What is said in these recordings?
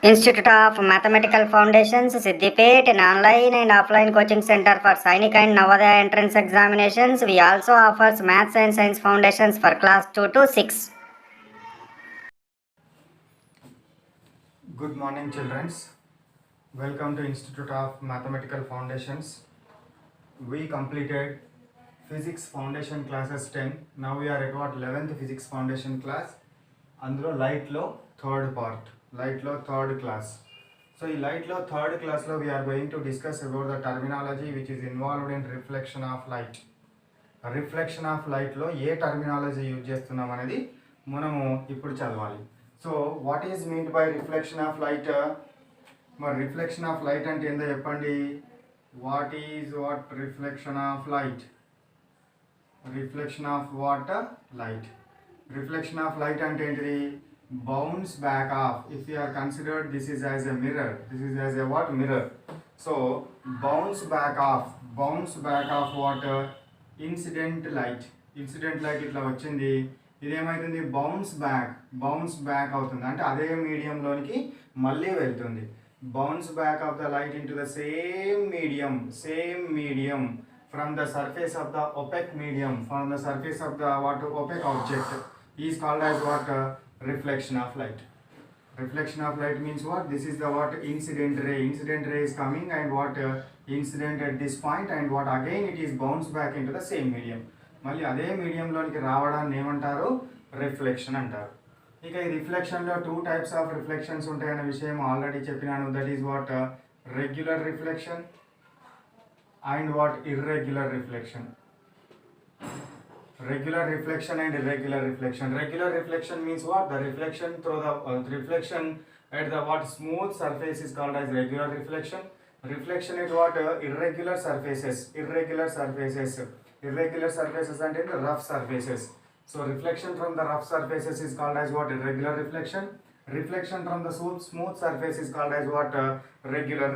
Institute of Mathematical Foundations, Siddipet, an online and offline coaching center for Sainik and Navodaya entrance examinations. We also offers Maths and Science Foundations for class 2 to 6. Good morning, children. Welcome to Institute of Mathematical Foundations. We completed Physics Foundation classes 10. Now we are at what 11th Physics Foundation class. అందులో లైట్లో third part, లైట్లో third class. So ఈ లైట్లో third క్లాస్లో we are going to discuss about the terminology which is involved in reflection of light. Reflection of లైట్లో ఏ terminology use చేస్తున్నాం అనేది మనము ఇప్పుడు చదవాలి. So what is meant by reflection of light? మరి రిఫ్లెక్షన్ ఆఫ్ లైట్ అంటే ఏందో చెప్పండి. What reflection of light? Reflection of what? Light. Reflection of light అంటే ఏంటిది? Bounce back of. If you are considered this is as a mirror, this is as a what? Mirror. So bounce back off what? Incident light. Incident light ఇట్లా వచ్చింది, ఇదేమవుతుంది? Bounce back అవుతుంది, అంటే అదే మీడియంలోనికి మళ్ళీ వెళ్తుంది. Bounce back of the light in to the same medium from the surface of the opaque medium, from the surface of the opaque object is called as what? Reflection of light. Reflection of light means what? This is the what? Incident ray is coming and what? Incident at this point and what? Again it is bounced back into the same medium. మళ్ళీ అదే మీడియంలోనికి రావడాన్ని ఏమంటారు? Reflection అంటారు. ఇక ఈ రిఫ్లెక్షన్లో 2 types of reflections ఉంటాయనే విషయం already చెప్పినాను. That is what? Regular reflection and what? Irregular reflection. Regular reflection and irregular reflection. Regular reflection means what? The reflection through the reflection at the what? Smooth surface is called as regular reflection. Reflection at what? Irregular surfaces and in the rough surfaces. So reflection from the rough surfaces is called as what? Irregular reflection. Reflection from the smooth surface is called as what? Regular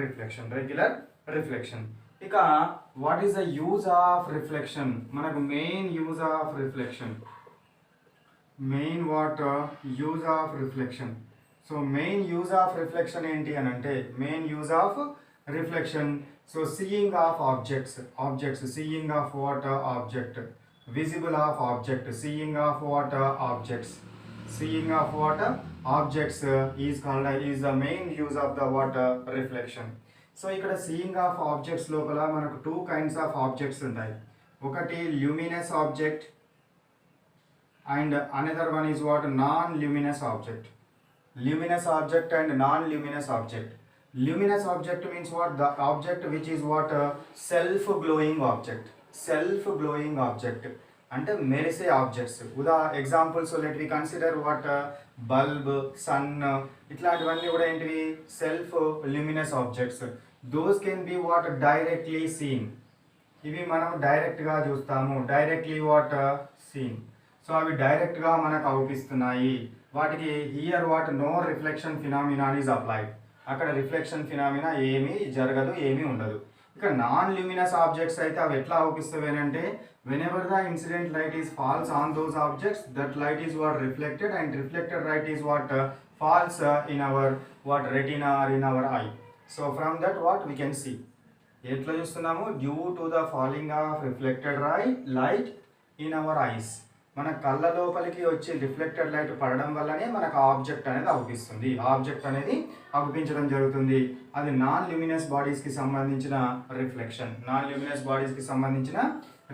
reflection. ఇక what is the use of reflection? మనకు main use of reflection, so main use of reflection ఏంటి అని అంటే, main use of reflection, so seeing of objects, seeing of what? Object. Visible of object, seeing of what? Objects is the main use of the what? Reflection. So ఇక్కడ seeing of objects లోపల మనకు 2 kinds of objects ఉంటాయి. ఒకటి luminous object and another one is what? Non luminous object. Luminous object and non-luminous object. Luminous object means what? The object which is what? Self-glowing object. అంటే మెరిసే objects. Examples let we consider what? Bulb, sun, ఇట్లాంటివన్నీ కూడా ఏంటివి? Self luminous objects. Those can be what? Directly seen. ఇవి మనం డైరెక్ట్గా చూస్తాము, directly what? Scene. So అవి డైరెక్ట్గా మనకు అవుపిస్తున్నాయి. వాటికి here what? No reflection phenomena is applied. అక్కడ రిఫ్లెక్షన్ ఫినామినా ఏమీ జరగదు, ఏమీ ఉండదు. ఇక నాన్ ల్యూమినస్ ఆబ్జెక్ట్స్ అయితే అవి ఎట్లా అవుపిస్తాయి అంటే, whenever the incident light is falls on those objects, that light is what? Reflected, and reflected light is what? Falls in our what? Retina or in our eye. So from that what we can see? ఎట్లా చూస్తున్నాము? Due to the falling of reflected light in our eyes. మన కళ్ళ లోపలికి వచ్చి reflected light పడడం వల్లనే మనకు object అనేది అవుపిస్తుంది, ఆబ్జెక్ట్ అనేది అవుపించడం జరుగుతుంది. అది నాన్ ల్యూమినస్ బాడీస్కి సంబంధించిన రిఫ్లెక్షన్.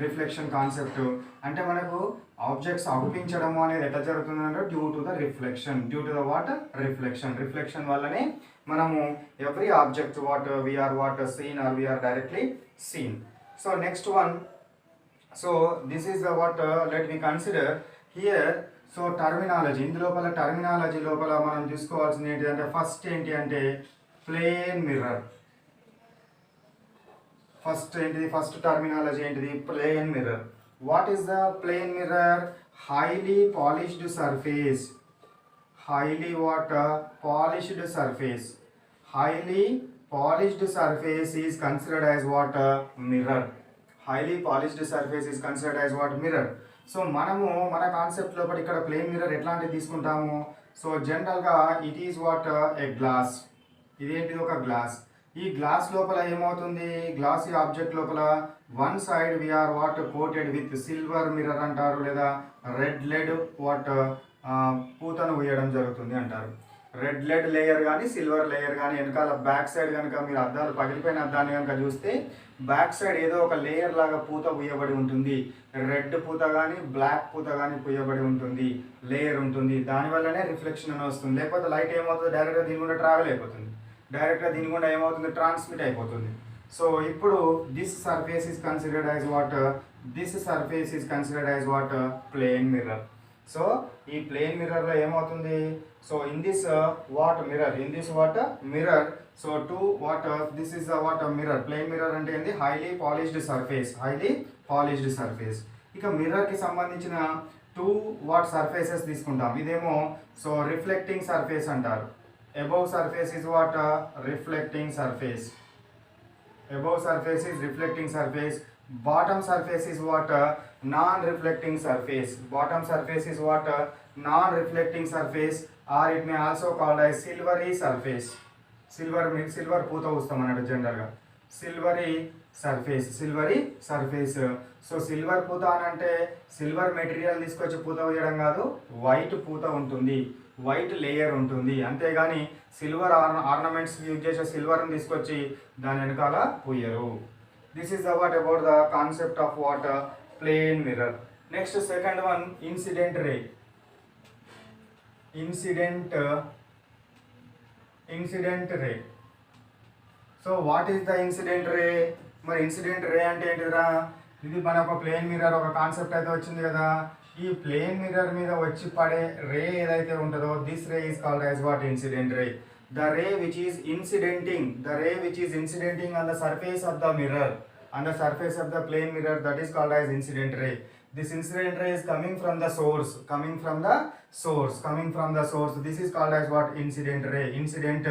రిఫ్లెక్షన్ కాన్సెప్ట్ అంటే మనకు ఆబ్జెక్ట్స్ అవుపించడము అనేది ఎట్లా జరుగుతుందంటే due to the what? Reflection వల్లనే మనము every object what? We are what? Seen or we are directly seen. So next one, so this is the what? Let we consider here. So terminology, ఇందులోపల terminology లోపల మనం చూసుకోవాల్సింది ఏంటి అంటే, ఫస్ట్ ఏంటి అంటే ప్లేన్ మిర్రర్. ఫస్ట్ టర్మినాలజీ ఏంటిది? Plane mirror. What is the plane mirror? Highly polished surface. Highly polished surface is considered as what? Mirror. highly polished surface is considered as what? Mirror. So మనము మన concept లోపల ఇక్కడ plane mirror ఎట్లాంటిది తీసుకుంటాము? So జనరల్గా it is what a glass. ఇదేంటిది ఒక glass. ఈ glass లోపల ఏమవుతుంది, గ్లాస్ ఈ ఆబ్జెక్ట్ లోపల one side we are what coated with silver mirror అంటారు, లేదా రెడ్ లెడ్ వాట్ పూతను వేయడం జరుగుతుంది అంటారు. రెడ్ లెడ్ లేయర్ కానీ సిల్వర్ లేయర్ కానీ వెనకాల బ్యాక్ సైడ్ కనుక మీరు అద్దాలు పగిలిపోయిన అద్దాన్ని కనుక చూస్తే బ్యాక్ సైడ్ ఏదో ఒక లేయర్ లాగా పూత పూయబడి ఉంటుంది. రెడ్ పూత కానీ బ్లాక్ పూత కానీ పూయబడి ఉంటుంది, లేయర్ ఉంటుంది. దానివల్లనే రిఫ్లెక్షన్ అని వస్తుంది. లేకపోతే లైట్ ఏమవుతుంది, డైరెక్ట్గా దీని గుండా ట్రావెల్ అయిపోతుంది, డైరెక్ట్గా దీని గుండా ఏమవుతుంది, ట్రాన్స్మిట్ అయిపోతుంది. సో ఇప్పుడు this surface is considered as what, this surface is considered as what plane mirror. So ఈ ప్లేన్ మిర్రర్లో ఏమవుతుంది, so in this what mirror, in this what mirror, so to what this is what mirror. Plane mirror అంటే ఏంది, highly polished surface, highly polished surface. ఇక మిర్రర్కి సంబంధించిన two what surfaces తీసుకుంటాం. ఇదేమో సో రిఫ్లెక్టింగ్ సర్ఫేస్ అంటారు. Above surface is what reflecting surface, above surface is reflecting surface. Bottom surface is what non-reflecting surface. Bottom surface is what non-reflecting surface, or it may also called as silvery surface. silver పూత వస్తాం అన్నట్టు జనరల్గా silvery surface, silvery surface. So silver పూత అని అంటే silver material తీసుకొచ్చి పూత వేయడం కాదు, వైట్ పూత ఉంటుంది, వైట్ లేయర్ ఉంటుంది. అంతేగాని సిల్వర్ ఆర్నమెంట్స్ యూజ్ చేసే సిల్వర్ని తీసుకొచ్చి దాని వెనకాల పూయరు. This is the what about the concept of what plane mirror. Next second one incident ray. Incident ray. So what is the incident ray? మరి ఇన్సిడెంట్ రే అంటే ఏంటిదిరా? ఇది మన ఒక ప్లేన్ మిర్రర్ ఒక కాన్సెప్ట్ అయితే వచ్చింది కదా. ఈ ప్లేన్ మిర్రర్ మీద వచ్చి పడే రే ఏదైతే ఉంటుందో this ray is called as what incident ray. The ray which is incidenting on the surface of the mirror, on the surface of the plane mirror, that is called as incident ray. This incident ray is coming from the source. This is called as what incident ray. Incident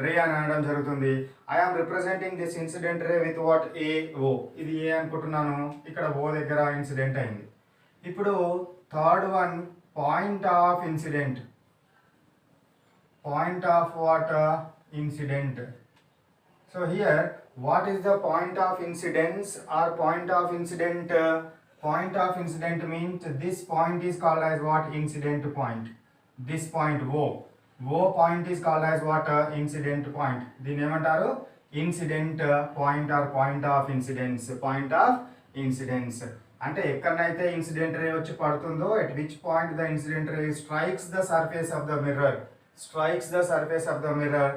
ray అని అనడం జరుగుతుంది. I am representing this incident ray with what A O. ఇది A అనుకుంటున్నాను, ఇక్కడ O దగ్గర incident అయింది. ఇప్పుడు third one point of incident. Point of what incident. So here what is the point of incidence or point of incident? Point of incident means this point is called as what incident point. This point O point is called as what incident point. దీని ఏమంటారు, incident point or point of incidence. Point of incidence అంటే ఎక్కడనైతే incident ray వచ్చి పడుతుందో, at which point the incident ray strikes the surface of the mirror,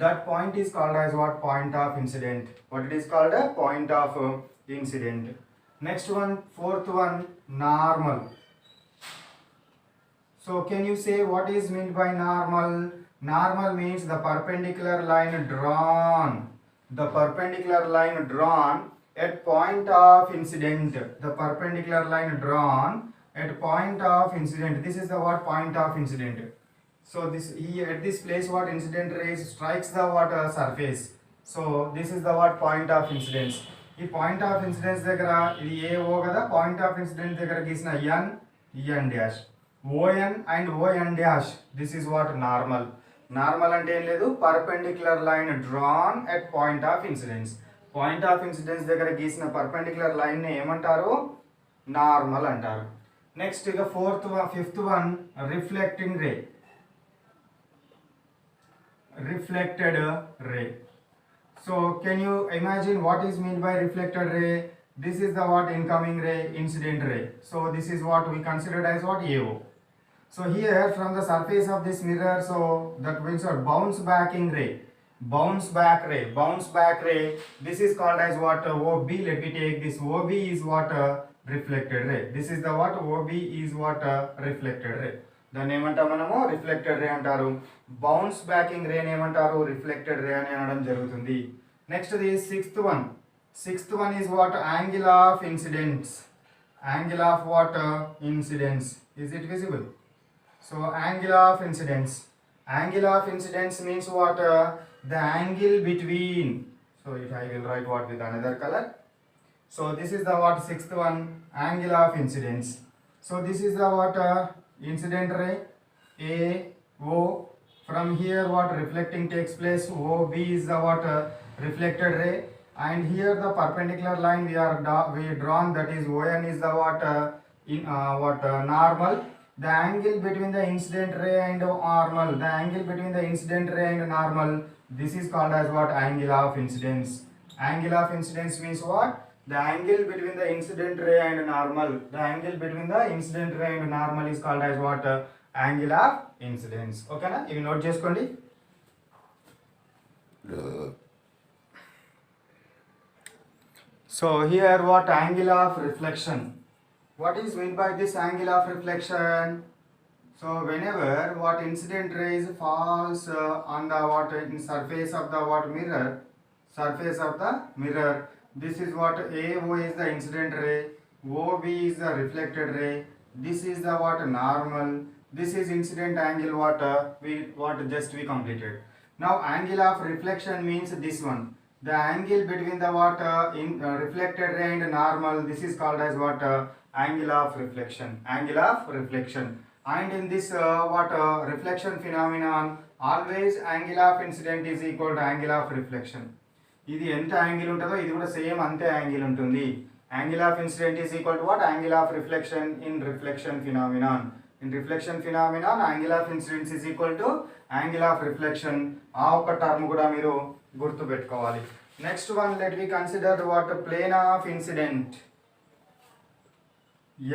that point is called as what point of incident. What it is called, a point of incident. Next one, fourth one, normal. So can you say what is meant by normal? Normal means the perpendicular line drawn. The perpendicular line drawn at point of incident. The perpendicular line drawn at point of incident. This is the what point of incident. So this here at this place what incident ray strikes the what surface. So this is the what point of incidence. ఈ point of incidence దగ్గర ఇది AO కదా, point of incidence దగ్గర గీసిన N dash, ON and ON dash, this is what normal. Normal అంటే ఏం లేదు, perpendicular line drawn at point of incidence. Point of incidence దగ్గర గీసిన పర్పెండిక్యులర్ లైన్ని ఏమంటారు, నార్మల్ అంటారు. నెక్స్ట్ ఇక fifth one reflecting ray. Reflected ray. So can you imagine what is meant by reflected ray? This is the what incoming ray, incident ray. So this is what we considered as what AO. So here from the surface of this mirror, so that means a bounce back ray. This is called as what OB. Let me take this. OB is what reflected ray. This is the what OB is what reflected ray. దాన్ని ఏమంటాం మనము, reflected రే అంటారు. Bounce backing రే ఏమంటారు, reflected రే అని అనడం జరుగుతుంది. Next the sixth one is what angle of incidence. Angle of what incidence, is it visible? So angle of incidence means what the angle between. So if I will write what with another colour. So this is the what sixth one, angle of incidence. So this is the what incident ray A O. From here what reflecting takes place, OB is the what reflected ray, and here the perpendicular line we drawn, that is ON is the what normal. The angle between the incident ray and normal, the angle between the incident ray and normal, this is called as what? Angle of incidence. Angle of incidence means what? The angle between the incident ray and normal. The angle between the incident ray and normal is called as what? Angle of incidence. Okay na? You note cheskondi. So here what? Angle of reflection. What is meant by this angle of reflection? So whenever what incident rays falls on the what in surface of the what mirror, surface of the mirror, this is what AO is the incident ray, OB is the reflected ray, this is the what normal, this is incident angle what we completed. Now angle of reflection means this one, the angle between the what reflected ray and normal, this is called as what angle of reflection, angle of reflection. And in this reflection phenomenon, always angle of incident is equal to angle of reflection. ఇది ఎంత angle ఉంటుందో ఇది కూడా same అంతే angle ఉంటుంది. Angle of incident is equal to what? Angle of reflection in reflection phenomenon. In reflection phenomenon angle of incidence is equal to angle of reflection. ఆ ఒక్క term కూడా మీరు గుర్తు పెట్టుకోవాలి. Next one, let we consider what? Plane of incident.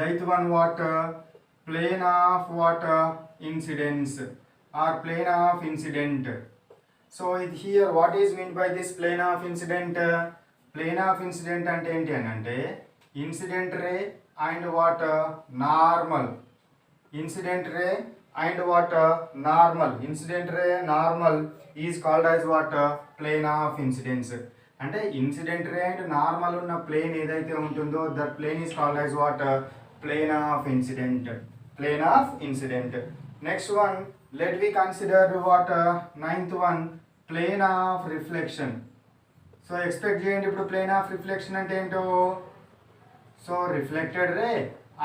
Eighth one what? plane of what incidence or plane of incident. So here what is meant by this plane of incident? Plane of incident అంటే ఏంటి అని అంటే incident ray and what normal, incident ray and what normal, incident ray normal is called as what? Plane of incidence. అంటే incident ray and normal ఉన్న plane ఏదైతే ఉంటుందో that plane is called as what? Plane of incident. Plane of incident. Next one, let we consider what? Ninth one, plane of reflection. So expect చేయండి ఇప్పుడు plane of reflection అంటే ఏంటో. So reflected ray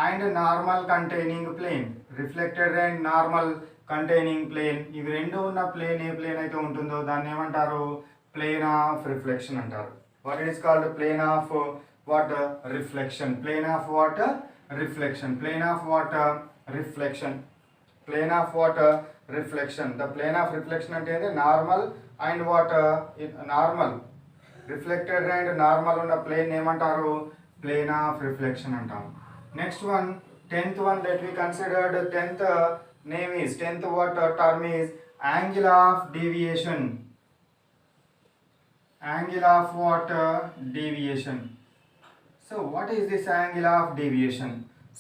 and normal containing plane, reflected ray and normal containing plane, ఇవి రెండు ఉన్న plane ఏ plane అయితే ఉంటుందో దాన్ని ఏమంటారు? ప్లేన్ ఆఫ్ రిఫ్లెక్షన్ అంటారు. What it is called? Plane of what? Reflection. Plane of what? Reflection. Plane of what? Reflection. Plane of what? Reflection. The plane of reflection అంటే normal and what? Normal, reflected and normal ఉన్న plane ఏమంటారు? Plane of reflection అంటాం. Next one, 10th one, let we considered 10th name is 10th what term is angle of deviation. Angle of what? Deviation. So what is this angle of deviation?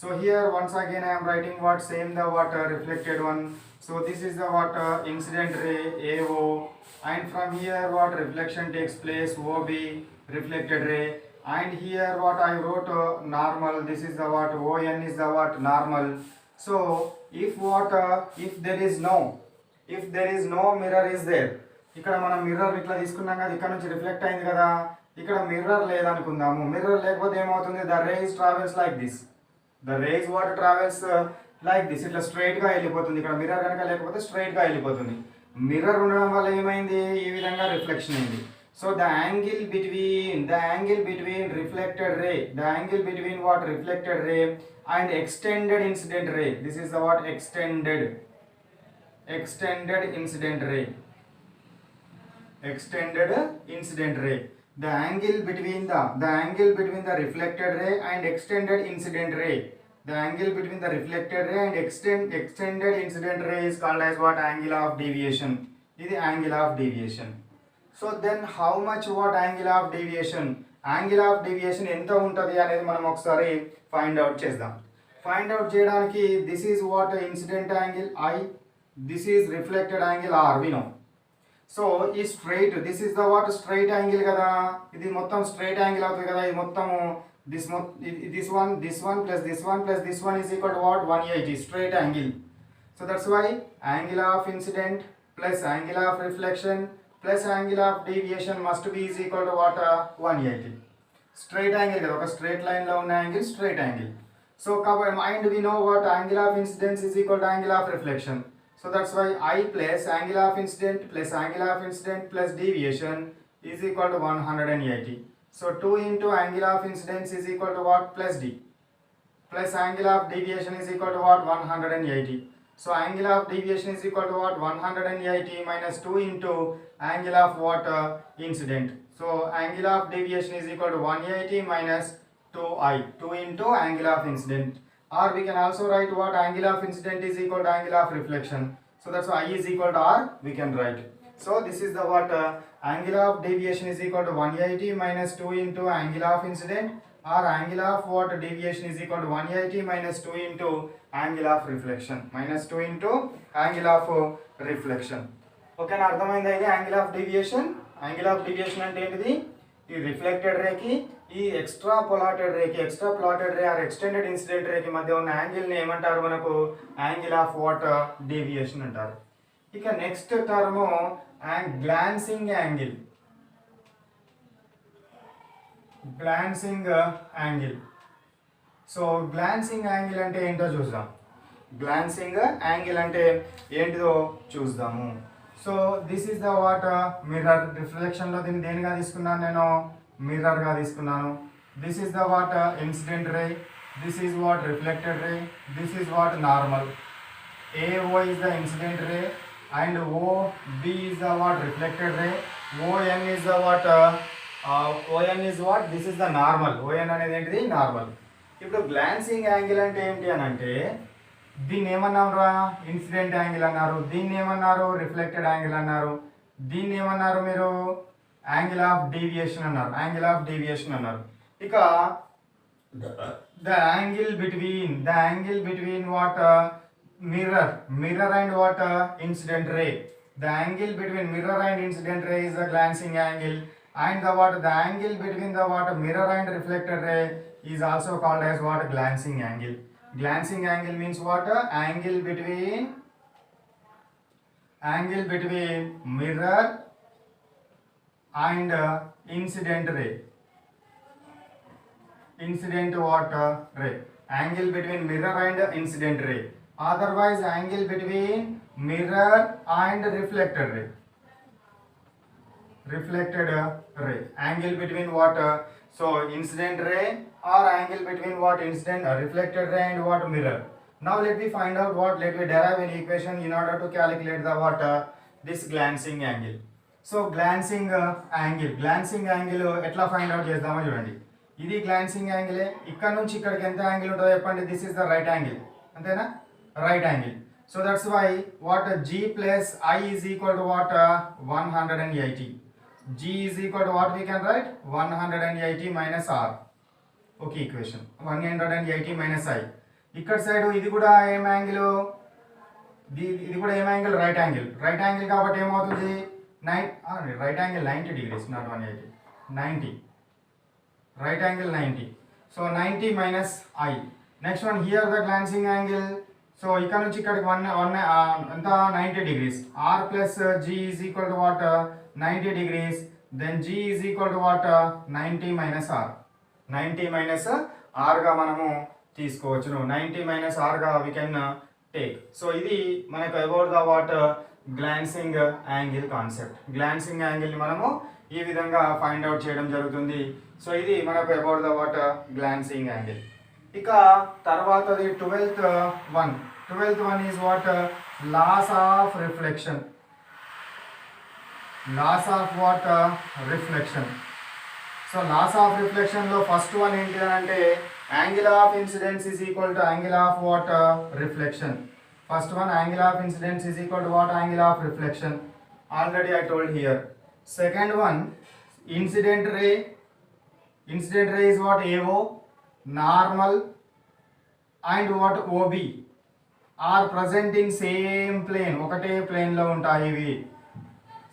So here once again I am writing what? Same the what reflected one. So this is the what incident ray AO, and from here what reflection takes place? OB, reflected ray, and here what I wrote normal. This is the what? ON is the what? Normal. So if what if there is no mirror is there, ఇక్కడ మనం mirror ఇట్లా తీసుకున్నాం కదా, ఇక్కడ నుంచి reflect అయింది కదా, ఇక్కడ మిర్రర్ లేదనుకుందాము. మిర్రర్ లేకపోతే ఏమవుతుంది? The rays travels like this. The rays what travels like this, ఇట్లా స్ట్రైట్ గా వెళ్ళిపోతుంది. ఇక్కడ మిర్రర్ కనుక లేకపోతే స్ట్రైట్ గా వెళ్ళిపోతుంది. మిర్రర్ ఉండడం వల్ల ఏమైంది? ఈ విధంగా రిఫ్లెక్షన్ అయింది. So the angle between reflected ray, the angle between what? Reflected ray and extended incident ray, this is the what? Extended incident ray. Extended incident ray. The angle between the reflected ray and extended incident ray. The angle between the reflected ray and extended incident ray is called as what? Angle of deviation. This is angle of deviation. So then how much what angle of deviation? Angle of deviation ఎంత ఉంటది అనేది మనం ఒకసారి find out చేద్దాం. Find out చేయడానికి this is what incident angle I, this is reflected angle R, we know. So ఈ straight, this is the what? Straight angle కదా, ఇది మొత్తం స్ట్రైట్ యాంగిల్ అవుతుంది కదా. ఇది మొత్తము this one plus this one is equal to what? 180 straight angle. So that's why angle of incident plus angle of reflection plus angle of deviation must be is equal to what? 180. Straight angle కదా, ఒక straight line లో ఉన్న angle straight angle. So కాబట్టి and we know what? Angle of incidence is equal to angle of reflection. So that's why I plus angle of incident plus deviation is equal to 180. So 2 into angle of incidence is equal to what? Plus d. Plus angle of deviation is equal to what? 180. So angle of deviation is equal to what? 180 minus 2 into angle of what? Incident. So angle of deviation is equal to 180 minus 2i. 2 into angle of incident. Or we can also write what? Angle of incident is equal to angle of reflection. So that's why I is equal to r we can write. So this is the what? Angle of deviation is equal to 180 minus 2 into angle of incident, or angle of what? Deviation is equal to 180 minus 2 into angle of reflection. Minus 2 into angle of reflection. Okay, na అర్థమైందా ఇది angle of deviation? Angle of deviation అంటే ఏంటిది? ఈ reflected రేకి ఈ extrapolated ray or extended incident రేకి మధ్య ఉన్న యాంగిల్ ని ఏమంటారు మనకు? Angle of what? డీవియేషన్ అంటారు. ఇక next term glancing angle. So glancing angle అంటే ఏంటో చూద్దాం. గ్లాన్సింగ్ యాంగిల్ అంటే ఏంటిదో చూద్దాము. So this is the what? Mirror. రిఫ్లెక్షన్లో దీన్ని దేనిగా తీసుకున్నాను నేను? మిర్రర్గా తీసుకున్నాను. This is the what? Incident ray. This is what? Reflected ray. This is what? Normal. AO is the incident ray and OB is the what? Reflected ray. ON is the what? ON is what? This is the normal. ON అనేది ఏంటిది? Normal. ఇప్పుడు glancing angle అంటే ఏంటి అని అంటే దీన్ని ఏమన్నారు రా? ఇన్సిడెంట్ యాంగిల్ అన్నారు. దీన్ని ఏమన్నారు? రిఫ్లెక్టెడ్ యాంగిల్ అన్నారు. దీన్ని ఏమన్నారు మీరు? యాంగిల్ ఆఫ్ డీవియేషన్ అన్నారు. యాంగిల్ ఆఫ్ డీవియేషన్ అన్నారు. ఇక the angle between what? Mirror and what? Incident ray. The angle between mirror and incident ray is the glancing angle, and the what? The angle between the what? Mirror and reflected ray is also called as what? Glancing angle. Glancing angle means what? Angle between mirror and incident ray. Incident what? Ray. Angle between mirror and incident ray. Otherwise angle between mirror and reflected ray. Angle between what? So incident ray or angle between what? Reflected ray and what? Mirror. Now let me find out what? Let me derive an equation in order to calculate the what? This glancing angle. So glancing angle ఎట్లా find out చేద్దామో చూడండి. ఇది glancing angle. ఇక్కడ నుంచి ఇక్కడికి ఎంత angle ఉంటుందో చెప్పండి. This is the right angle. అంతేనా? right angle. So that's why what? G plus I is equal to what? 180. G is equal to what we can write? 180 minus R. Okay, equation 180 minus I. ఇక్కడ side ఇది కూడా ఏం angle? ఇది కూడా ఏం angle? Right angle. Right angle కాబట్టి ఏమవుతుంది? Right angle 90 degrees, not 180. 90. Right angle 90. So 90 minus I. Next one, here the glancing angle. So ఇక్కడ నుంచి ఇక్కడికి ఎంత? 90 degrees. R plus G is equal to what? 90 degrees. Then G is equal to what? 90 minus R. 90 minus R గా మనము తీసుకోవచ్చును. 90 minus R గా we can take. So ఇది మనకు about the what? Glancing angle concept. Glancing angle ని మనము ఈ విధంగా ఫైండ్ అవుట్ చేయడం జరుగుతుంది. సో ఇది మనకు about the what? Glancing angle. ఇక తర్వాతది 12th one is what? Loss of reflection. Loss of what? Reflection. So loss of reflection లో ఫస్ట్ వన్ ఏంటి అంటే angle of incidence is equal to angle of what? Reflection. First one, angle of incidence is equal to what? Angle of reflection. Already I told here. Second one, incident ray. Incident ray is what? AO. Normal and what? OB are present in same plane. ఒకటే plane లో ఉంటాయి ఇవి.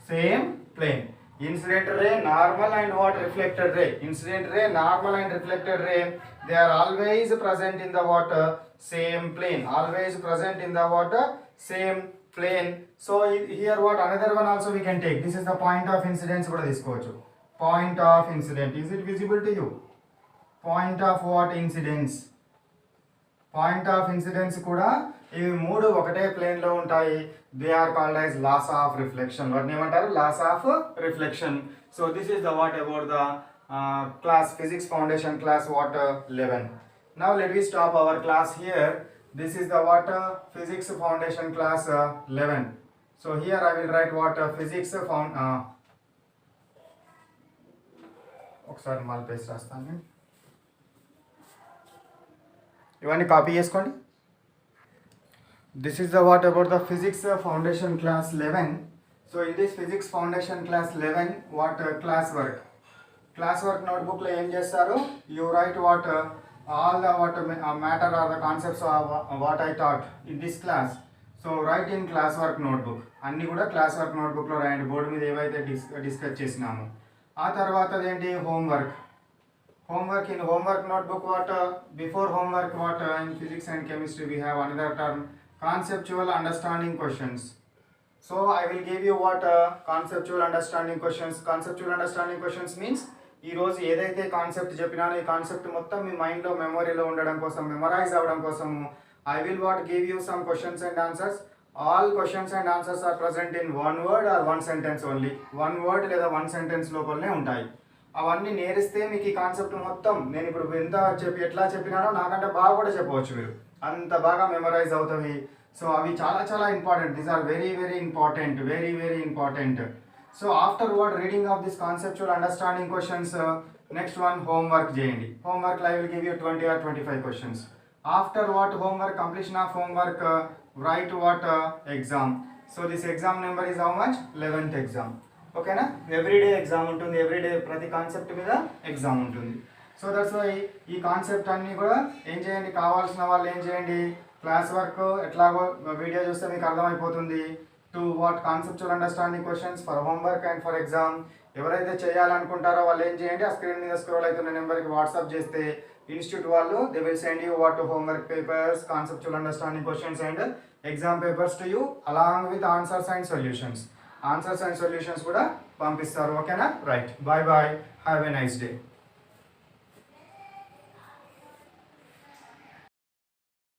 Same plane. Incident ray, normal and what? Reflected ray. Incident ray, normal and reflected ray, they are always present in the what? Same plane. Always present in the what? Same plane. So here what? Another one also we can take. This is the point of incidence కూడా తీసుకోవచ్చు. Point of incident. Is it visible to you? Point of what? Incidence. Point of incidence కూడా ఇవి మూడు ఒకటే ప్లేన్లో ఉంటాయి. They are called as laws of reflection. వాటిని ఏమంటారు? Laws of reflection. So this is the what about the class physics foundation class what 11. Now let me stop our class here. This is the what physics foundation class 11. So here I will write what physics ఒకసారి మళ్ళీ paste రాస్తాను. ఇవన్నీ copy చేసుకోండి. This is the what about the physics foundation class 11. So in this physics foundation class 11 what class work notebook లో ఏం చేస్తారు? You write what all the what matter or the concepts of what I taught in this class. So write in class work notebook. అన్నీ కూడా class work నోట్బుక్లో రాయండి, board మీద ఏవైతే discuss చేసినామో. ఆ తర్వాత ఏంటి? homework in homework notebook what before homework what in physics and chemistry we have another term conceptual understanding questions. So I will give you what conceptual understanding questions. Conceptual understanding questions means ఈ రోజు ఏదైతే concept చెప్పినానో ఈ concept మొత్తం మీ మైండ్లో మెమొరీలో ఉండడం కోసం, memorize అవ్వడం కోసము I will what give you some questions and answers. All questions and answers are present in one word or one sentence only. One word లేదా వన్ సెంటెన్స్ లోపలనే ఉంటాయి. అవన్నీ నేరిస్తే మీకు ఈ కాన్సెప్ట్ మొత్తం నేను ఇప్పుడు ఎట్లా చెప్పినానో నాకంటే బాగా కూడా చెప్పవచ్చు, మీరు అంత బాగా మెమరైజ్ అవుతుంది. సో అవి చాలా చాలా important. These are very very important, very very important. So afterward reading of this conceptual understanding questions next one homework చేయండి. Homework I will give you 20 or 25 questions. After what homework, completion of homework, right what exam. So this exam number is how much? 11th exam. ఓకేనా? Everyday exam ఉంటుంది, everyday ప్రతి concept మీద exam ఉంటుంది. So that's why ఈ concept అన్నీ కూడా ఏం చేయండి, కావాల్సిన వాళ్ళు ఏం చేయండి, క్లాస్ వర్క్ ఎట్లాగో వీడియో చూస్తే మీకు అర్థమైపోతుంది. To what conceptual understanding questions for homework and for exam. ఎవరైతే చేయాలనుకుంటారో వాళ్ళు ఏం చేయండి, ఆ స్క్రీన్ మీద స్క్రోల్ అవుతున్న నెంబర్కి వాట్సాప్ చేస్తే ఇన్స్టిట్యూట్ వాళ్ళు they will send you what homework papers, conceptual understanding questions and exam papers to you along with answers and solutions. Answers and solutions కూడా పంపిస్తారు. ఓకేనా? Right. Bye bye. Have a nice day.